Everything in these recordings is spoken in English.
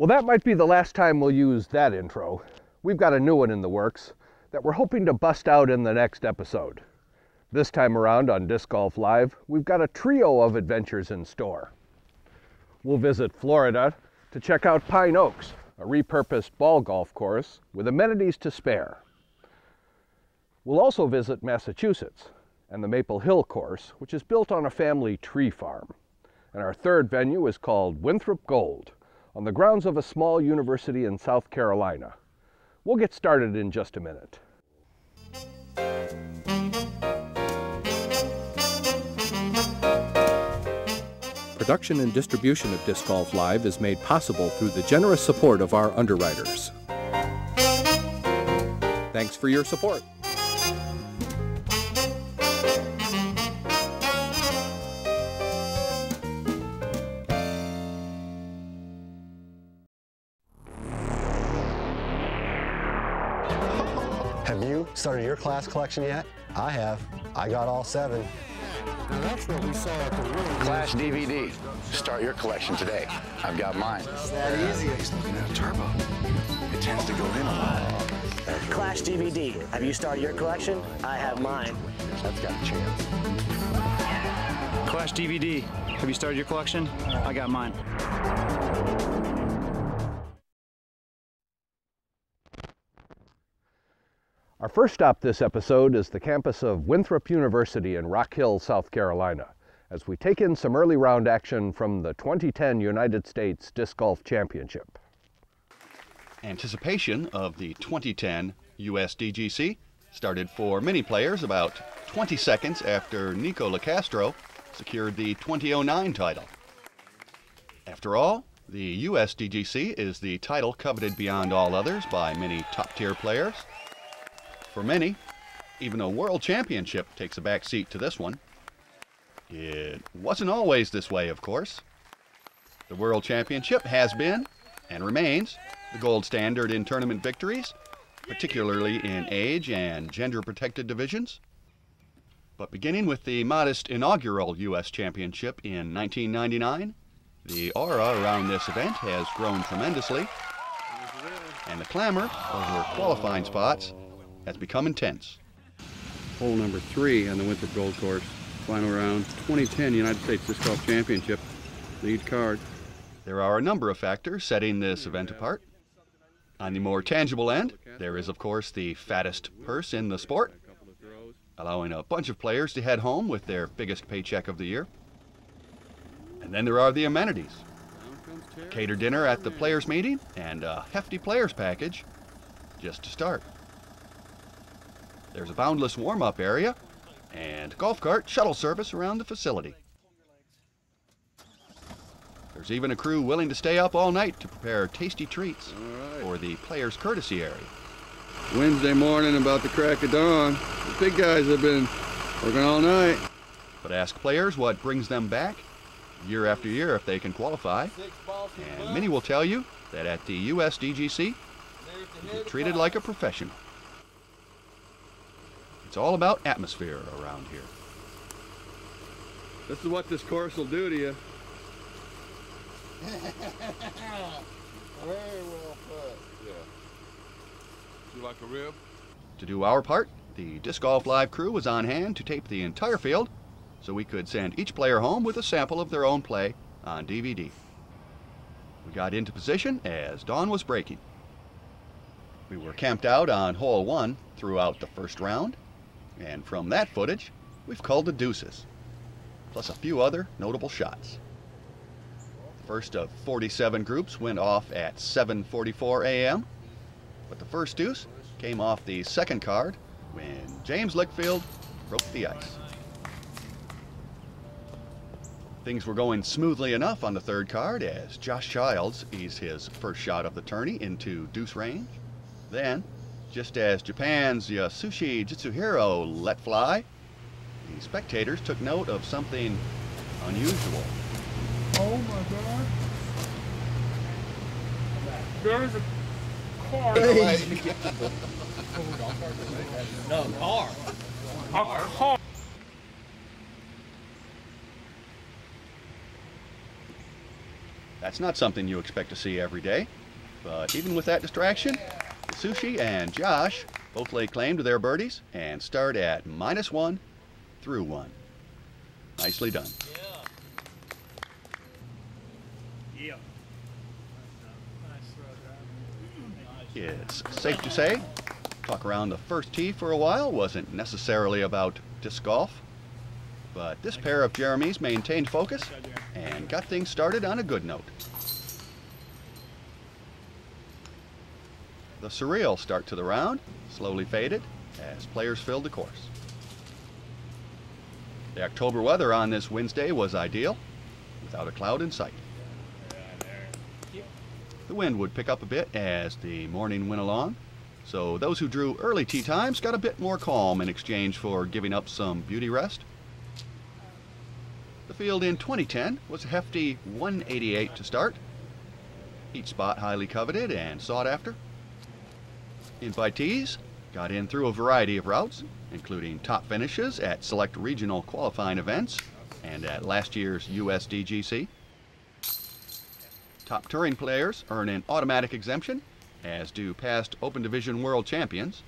Well, that might be the last time we'll use that intro. We've got a new one in the works that we're hoping to bust out in the next episode. This time around on Disc Golf Live, we've got a trio of adventures in store. We'll visit Florida to check out Pine Oaks, a repurposed ball golf course with amenities to spare. We'll also visit Massachusetts and the Maple Hill course, which is built on a family tree farm. And our third venue is called Winthrop Gold, on the grounds of a small university in South Carolina. We'll get started in just a minute. Production and distribution of Disc Golf Live is made possible through the generous support of our underwriters. Thanks for your support. Have you started your class collection yet? I have. I got all 7. Now that's what we saw at the World Clash DVD. Start your collection today. I've got mine. It's that easy. He's looking at a turbo. It tends to go in a lot. Clash DVD. Have you started your collection? I have mine. That's got a chance. Clash DVD. Have you started your collection? I got mine. Our first stop this episode is the campus of Winthrop University in Rock Hill, South Carolina, as we take in some early round action from the 2010 United States Disc Golf Championship. Anticipation of the 2010 USDGC started for many players about 20 seconds after Nico LaCastro secured the 2009 title. After all, the USDGC is the title coveted beyond all others by many top-tier players. For many, even a world championship takes a back seat to this one. It wasn't always this way, of course. The world championship has been, and remains, the gold standard in tournament victories, particularly in age and gender-protected divisions. But beginning with the modest inaugural U.S. Championship in 1999, the aura around this event has grown tremendously, and the clamor over qualifying spots has become intense. Hole number 3 on the Winthrop Gold course. Final round, 2010 United States Disc Golf Championship. Lead card. There are a number of factors setting this event apart. On the more tangible end, there is of course the fattest purse in the sport, allowing a bunch of players to head home with their biggest paycheck of the year. And then there are the amenities. A catered dinner at the players' meeting and a hefty players' package just to start. There's a boundless warm-up area and golf cart shuttle service around the facility. There's even a crew willing to stay up all night to prepare tasty treats for the players' courtesy area. Wednesday morning about the crack of dawn. The big guys have been working all night. But ask players what brings them back year after year if they can qualify. And many will tell you that at the USDGC, you get treated like a professional. It's all about atmosphere around here. This is what this course will do to you. Very well put. Yeah. You like a rib? To do our part, the Disc Golf Live crew was on hand to tape the entire field so we could send each player home with a sample of their own play on DVD. We got into position as dawn was breaking. We were camped out on hole 1 throughout the first round, and from that footage, we've culled the deuces, plus a few other notable shots. The first of 47 groups went off at 7:44 a.m., but the first deuce came off the second card when James Lickfield broke the ice. Things were going smoothly enough on the third card as Josh Childs eased his first shot of the tourney into deuce range. Then, just as Japan's Yasushi Jitsuhiro let fly, the spectators took note of something unusual. Oh my God. There's a car. No, car. A car. That's not something you expect to see every day, but even with that distraction, Sushi and Josh both lay claim to their birdies and start at -1 through 1. Nicely done. Yeah. It's safe to say, talk around the first tee for a while wasn't necessarily about disc golf, but this pair of Jeremys maintained focus and got things started on a good note. The surreal start to the round slowly faded as players filled the course. The October weather on this Wednesday was ideal, without a cloud in sight. The wind would pick up a bit as the morning went along, so those who drew early tee times got a bit more calm in exchange for giving up some beauty rest. The field in 2010 was a hefty 188 to start, each spot highly coveted and sought after. Invitees got in through a variety of routes, including top finishes at select regional qualifying events and at last year's USDGC. Top touring players earn an automatic exemption, as do past Open Division World Champions.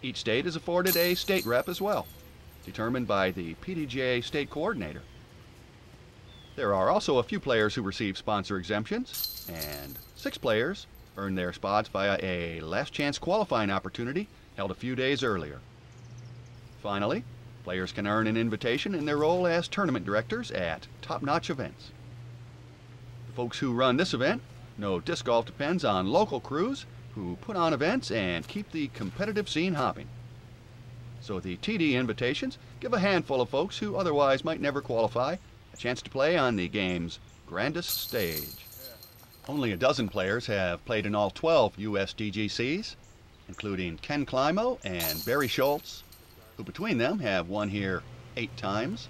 Each state is afforded a state rep as well, determined by the PDGA state coordinator. There are also a few players who receive sponsor exemptions, and 6 players earn their spots via a last chance qualifying opportunity held a few days earlier. Finally, players can earn an invitation in their role as tournament directors at top-notch events. The folks who run this event know disc golf depends on local crews who put on events and keep the competitive scene hopping. So the TD invitations give a handful of folks who otherwise might never qualify a chance to play on the game's grandest stage. Only a dozen players have played in all 12 USDGCs, including Ken Climo and Barry Schultz, who between them have won here 8 times.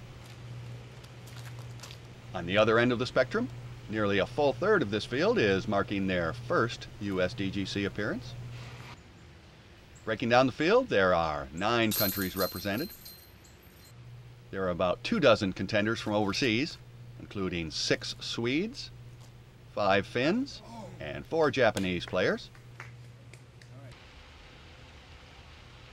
On the other end of the spectrum, nearly a full third of this field is marking their first USDGC appearance. Breaking down the field, there are 9 countries represented. There are about 24 contenders from overseas, including 6 Swedes, 5 Finns, and 4 Japanese players.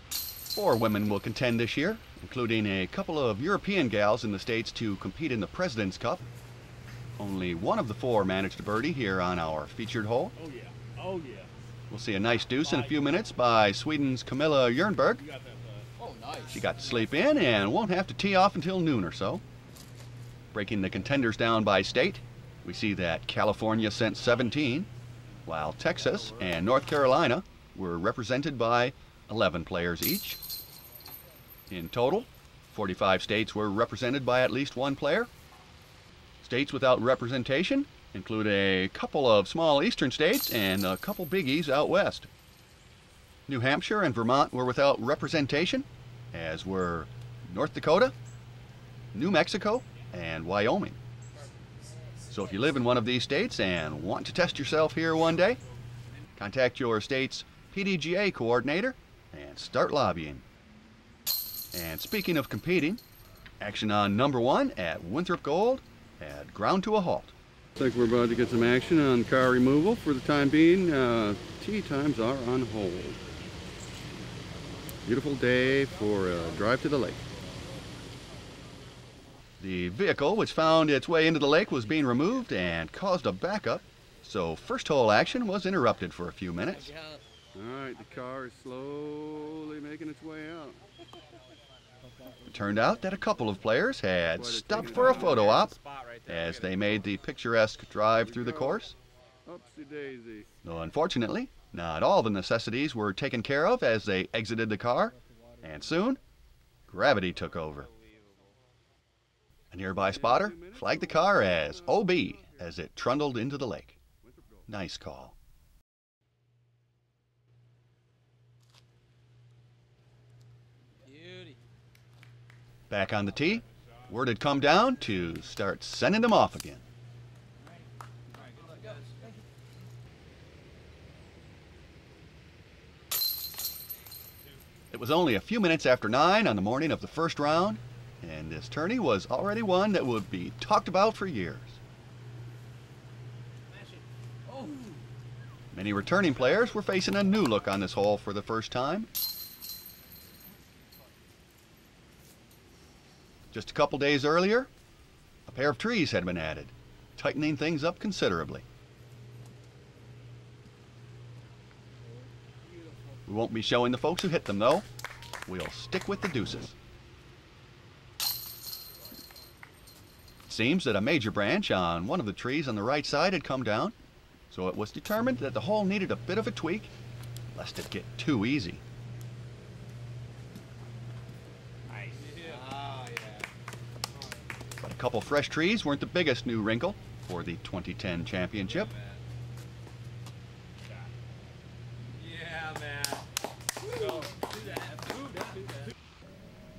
4 women will contend this year, including a couple of European gals in the States to compete in the President's Cup. Only one of the 4 managed a birdie here on our featured hole. Oh yeah. Oh yeah. We'll see a nice deuce in a few minutes by Sweden's Camilla Jernberg. You got that. Oh nice. She got to sleep in and won't have to tee off until noon or so. Breaking the contenders down by state, we see that California sent 17, while Texas and North Carolina were represented by 11 players each. In total, 45 states were represented by at least 1 player. States without representation include a couple of small eastern states and a couple biggies out west. New Hampshire and Vermont were without representation, as were North Dakota, New Mexico, and Wyoming. So if you live in one of these states and want to test yourself here one day, contact your state's PDGA coordinator and start lobbying. And speaking of competing, action on number 1 at Winthrop Gold had ground to a halt. Looks like we're about to get some action on car removal. For the time being, tee times are on hold. Beautiful day for a drive to the lake. The vehicle which found its way into the lake was being removed and caused a backup, so first hole action was interrupted for a few minutes. All right, the car is slowly making its way out. It turned out that a couple of players had stopped for a photo op as they made the picturesque drive through the course. Upsy daisy. Though unfortunately, not all the necessities were taken care of as they exited the car, and soon, gravity took over. A nearby spotter flagged the car as OB as it trundled into the lake. Nice call. Back on the tee, word had come down to start sending them off again. It was only a few minutes after 9 on the morning of the first round, and this tourney was already one that would be talked about for years. Many returning players were facing a new look on this hole for the first time. Just a couple days earlier, a pair of trees had been added, tightening things up considerably. We won't be showing the folks who hit them, though. We'll stick with the deuces. It seems that a major branch on one of the trees on the right side had come down, so it was determined that the hole needed a bit of a tweak, lest it get too easy. But a couple fresh trees weren't the biggest new wrinkle for the 2010 championship.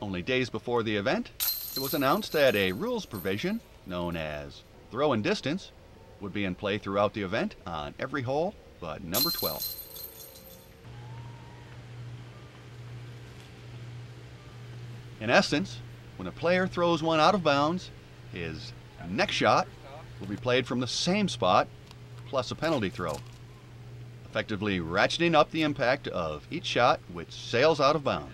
Only days before the event, it was announced that a rules provision known as throw and distance would be in play throughout the event on every hole but number 12. In essence, when a player throws one out of bounds, his next shot will be played from the same spot plus a penalty throw, effectively ratcheting up the impact of each shot which sails out of bounds.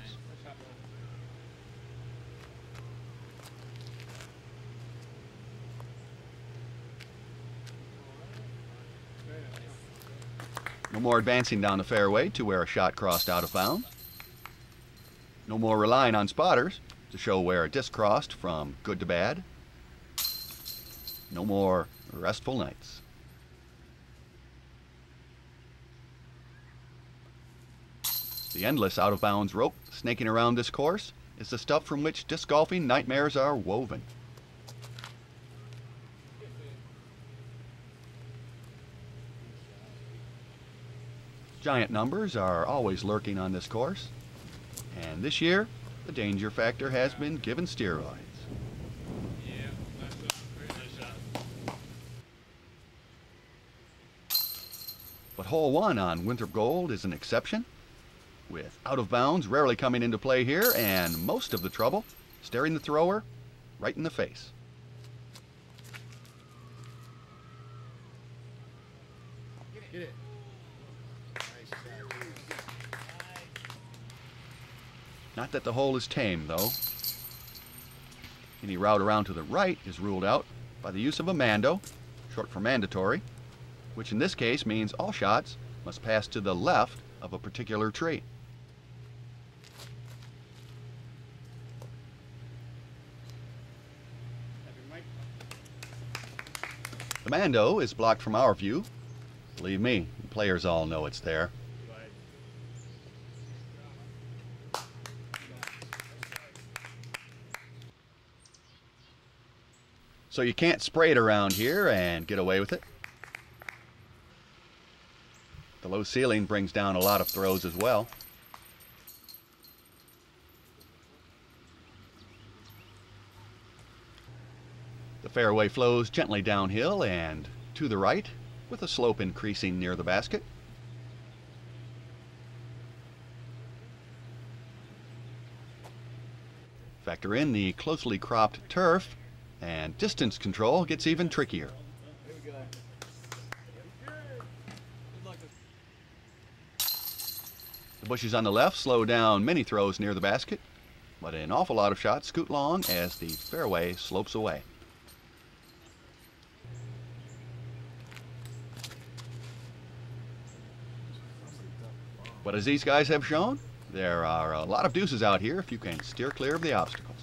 No more advancing down the fairway to where a shot crossed out of bounds. No more relying on spotters to show where a disc crossed from good to bad. No more restful nights. The endless out-of-bounds rope snaking around this course is the stuff from which disc golfing nightmares are woven. Giant numbers are always lurking on this course, and this year the danger factor has been given steroids. But hole 1 on Winthrop Gold is an exception, with out of bounds rarely coming into play here and most of the trouble staring the thrower right in the face. Get it. Not that the hole is tame, though. Any route around to the right is ruled out by the use of a mando, short for mandatory, which in this case means all shots must pass to the left of a particular tree. The mando is blocked from our view. Believe me, the players all know it's there. So you can't spray it around here and get away with it. The low ceiling brings down a lot of throws as well. The fairway flows gently downhill and to the right, with a slope increasing near the basket. Factor in the closely cropped turf, and distance control gets even trickier. The bushes on the left slow down many throws near the basket, but an awful lot of shots scoot long as the fairway slopes away. But as these guys have shown, there are a lot of deuces out here if you can steer clear of the obstacles.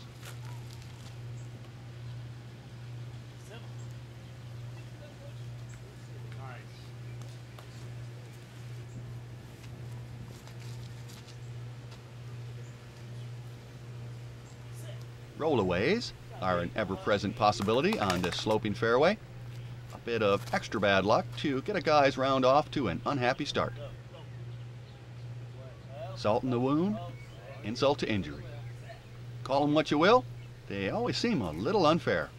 Rollaways are an ever-present possibility on this sloping fairway. A bit of extra bad luck to get a guy's round off to an unhappy start. Salt in the wound, insult to injury. Call them what you will, they always seem a little unfair.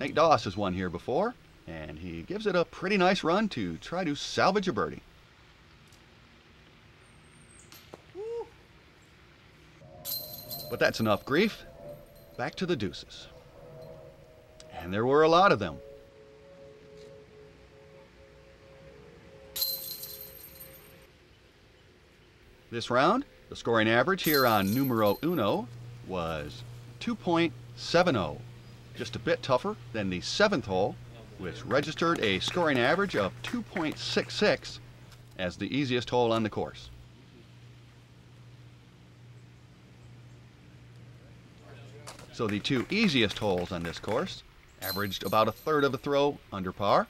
Nate Doss has won here before, and he gives it a pretty nice run to try to salvage a birdie. But that's enough grief. Back to the deuces. And there were a lot of them. This round, the scoring average here on numero uno was 2.70, just a bit tougher than the 7th hole, which registered a scoring average of 2.66 as the easiest hole on the course. So the 2 easiest holes on this course averaged about a third of a throw under par.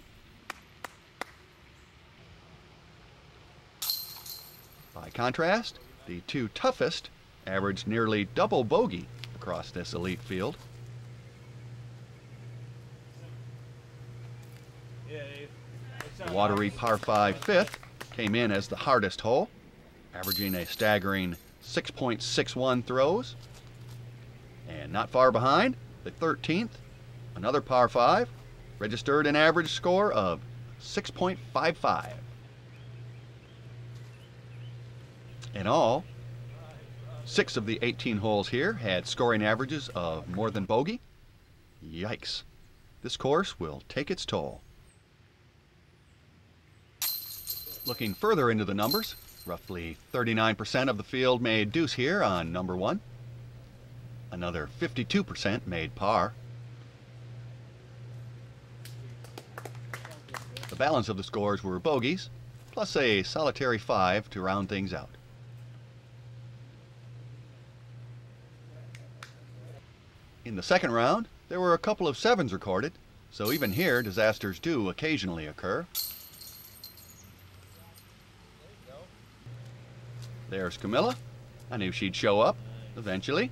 By contrast, the 2 toughest averaged nearly double bogey across this elite field. The watery par 5 fifth came in as the hardest hole, averaging a staggering 6.61 throws. And not far behind, the 13th, another par 5, registered an average score of 6.55. In all, 6 of the 18 holes here had scoring averages of more than bogey. Yikes. This course will take its toll. Looking further into the numbers, roughly 39% of the field made deuce here on number 1. Another 52% made par. The balance of the scores were bogeys, plus a solitary 5 to round things out. In the second round, there were a couple of 7s recorded, so even here disasters do occasionally occur. There's Camilla. I knew she'd show up eventually.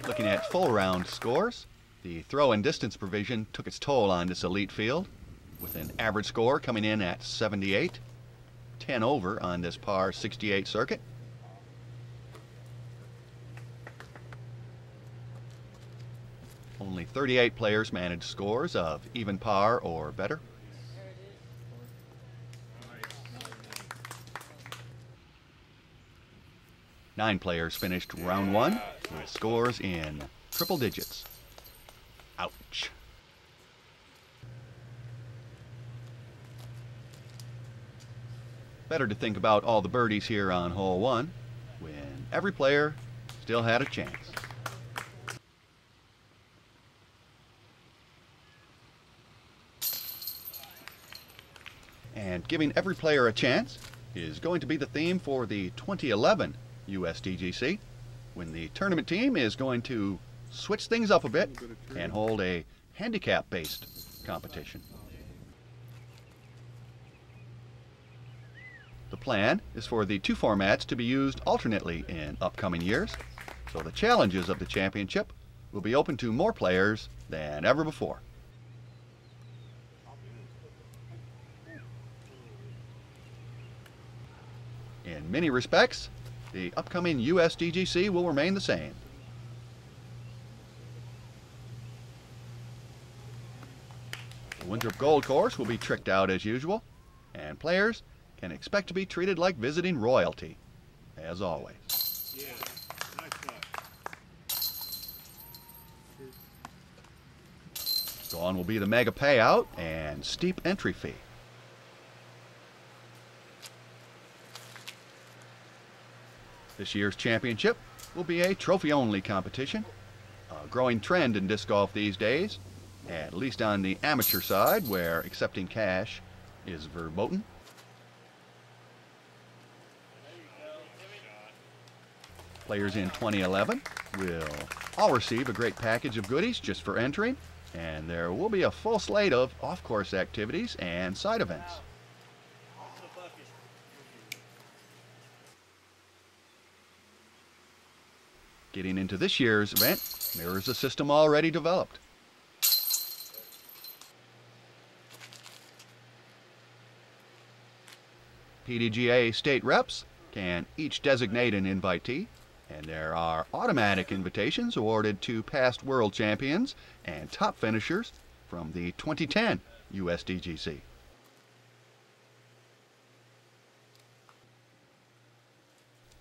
Looking at full round scores, the throw and distance provision took its toll on this elite field, with an average score coming in at 78, 10 over on this par 68 circuit. Only 38 players managed scores of even par or better. Nine players finished round 1 with scores in triple digits. Ouch. Better to think about all the birdies here on hole 1, when every player still had a chance. And giving every player a chance is going to be the theme for the 2011 USDGC, when the tournament team is going to switch things up a bit and hold a handicap-based competition. The plan is for the 2 formats to be used alternately in upcoming years, so the challenges of the championship will be open to more players than ever before. In many respects, the upcoming USDGC will remain the same. The Winthrop Gold course will be tricked out as usual, and players can expect to be treated like visiting royalty, as always. Yeah, nice shot. Gone will be the mega payout and steep entry fee. This year's championship will be a trophy-only competition, a growing trend in disc golf these days, at least on the amateur side, where accepting cash is verboten. Players in 2011 will all receive a great package of goodies just for entering, and there will be a full slate of off-course activities and side events. Getting into this year's event mirrors a system already developed. PDGA state reps can each designate an invitee, and there are automatic invitations awarded to past world champions and top finishers from the 2010 USDGC.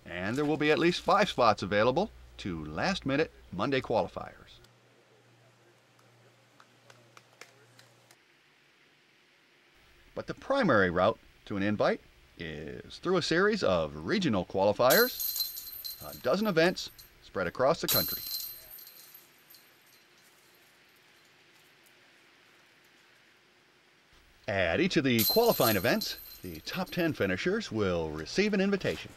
And there will be at least 5 spots available to last-minute Monday qualifiers. but the primary route to an invite is through a series of regional qualifiers, a dozen events spread across the country. At each of the qualifying events, the top 10 finishers will receive an invitation.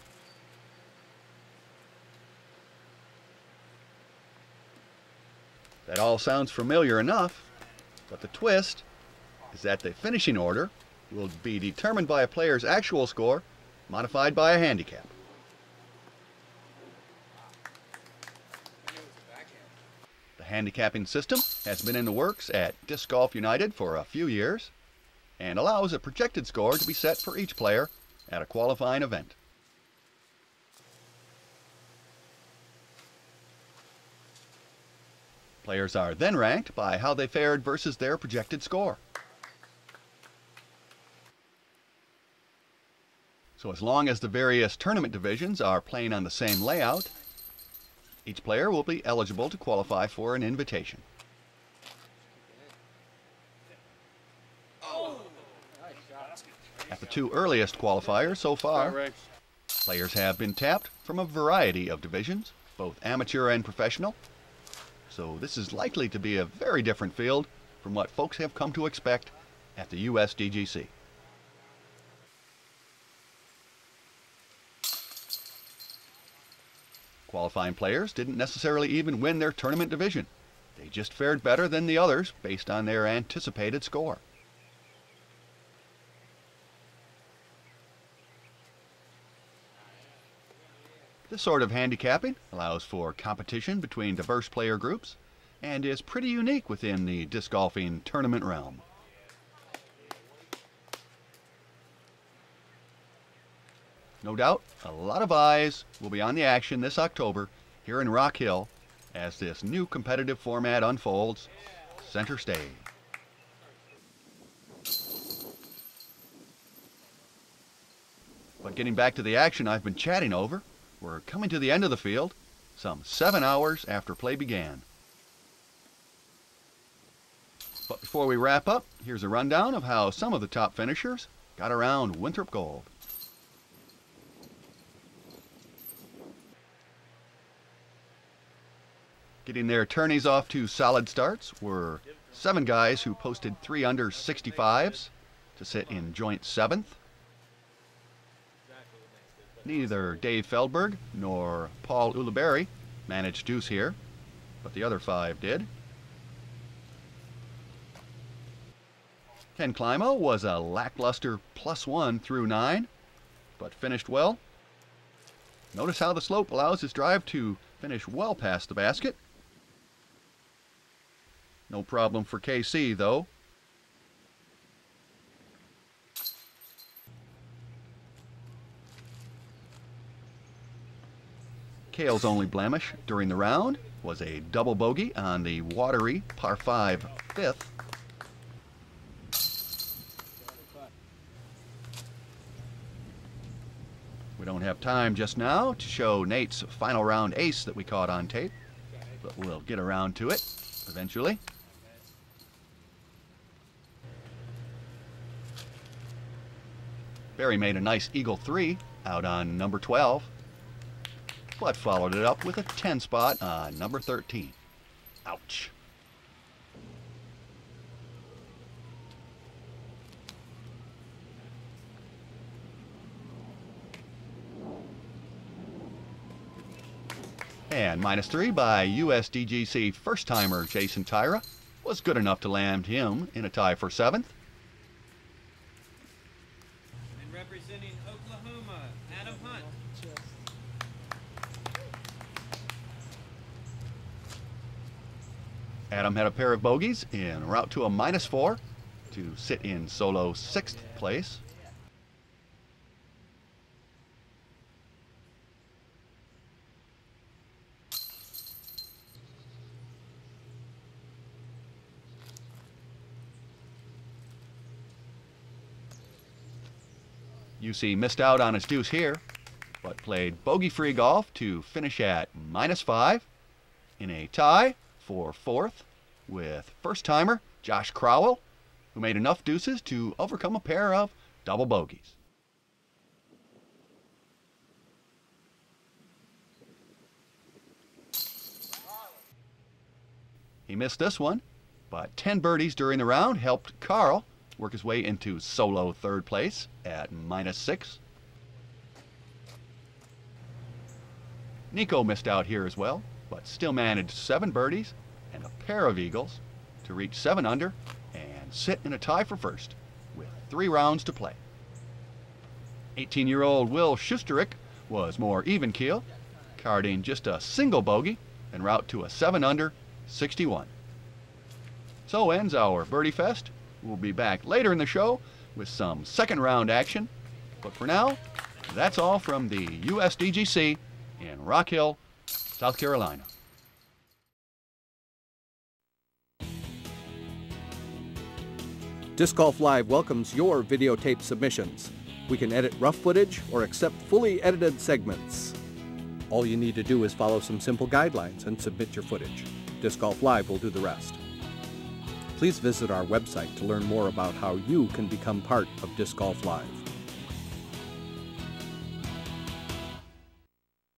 That all sounds familiar enough, but the twist is that the finishing order will be determined by a player's actual score, modified by a handicap. The handicapping system has been in the works at Disc Golf United for a few years and allows a projected score to be set for each player at a qualifying event. Players are then ranked by how they fared versus their projected score. So as long as the various tournament divisions are playing on the same layout, each player will be eligible to qualify for an invitation. At the two earliest qualifiers so far, players have been tapped from a variety of divisions, both amateur and professional. So this is likely to be a very different field from what folks have come to expect at the USDGC. Qualifying players didn't necessarily even win their tournament division. They just fared better than the others based on their anticipated score. This sort of handicapping allows for competition between diverse player groups and is pretty unique within the disc golfing tournament realm. No doubt, a lot of eyes will be on the action this October here in Rock Hill as this new competitive format unfolds center stage. But getting back to the action I've been chatting over, we're coming to the end of the field, some 7 hours after play began. But before we wrap up, here's a rundown of how some of the top finishers got around Winthrop Gold. Getting their tourneys off to solid starts were 7 guys who posted 3 under 65s to sit in joint 7th. Neither Dave Feldberg nor Paul Ulibarri managed deuce here, but the other 5 did. Ken Climo was a lackluster +1 through 9, but finished well. Notice how the slope allows his drive to finish well past the basket. No problem for KC though. Cale's only blemish during the round was a double bogey on the watery par 5 5th. We don't have time just now to show Nate's final round ace that we caught on tape, but we'll get around to it eventually. Barry made a nice eagle 3 out on number 12. But followed it up with a 10 spot on number 13. Ouch. And -3 by USDGC first-timer Jason Tyra was good enough to land him in a tie for 7th. And representing Oklahoma, Adam Hunt. Adam had a pair of bogeys en route to a -4 to sit in solo 6th place. UC missed out on his deuce here, but played bogey-free golf to finish at -5 in a tie for 4th with first-timer Josh Crowell, who made enough deuces to overcome a pair of double bogeys. He missed this one, but 10 birdies during the round helped Carl work his way into solo third place at -6. Nico missed out here as well, but still managed 7 birdies and a pair of eagles to reach 7 under and sit in a tie for first with 3 rounds to play. 18-year-old Will Schusterich was more even keel, carding just a single bogey en route to a 7 under 61. So ends our Birdie Fest. We'll be back later in the show with some second round action. But for now, that's all from the USDGC in Rock Hill, South Carolina. Disc Golf Live welcomes your videotape submissions. We can edit rough footage or accept fully edited segments. All you need to do is follow some simple guidelines and submit your footage. Disc Golf Live will do the rest. Please visit our website to learn more about how you can become part of Disc Golf Live.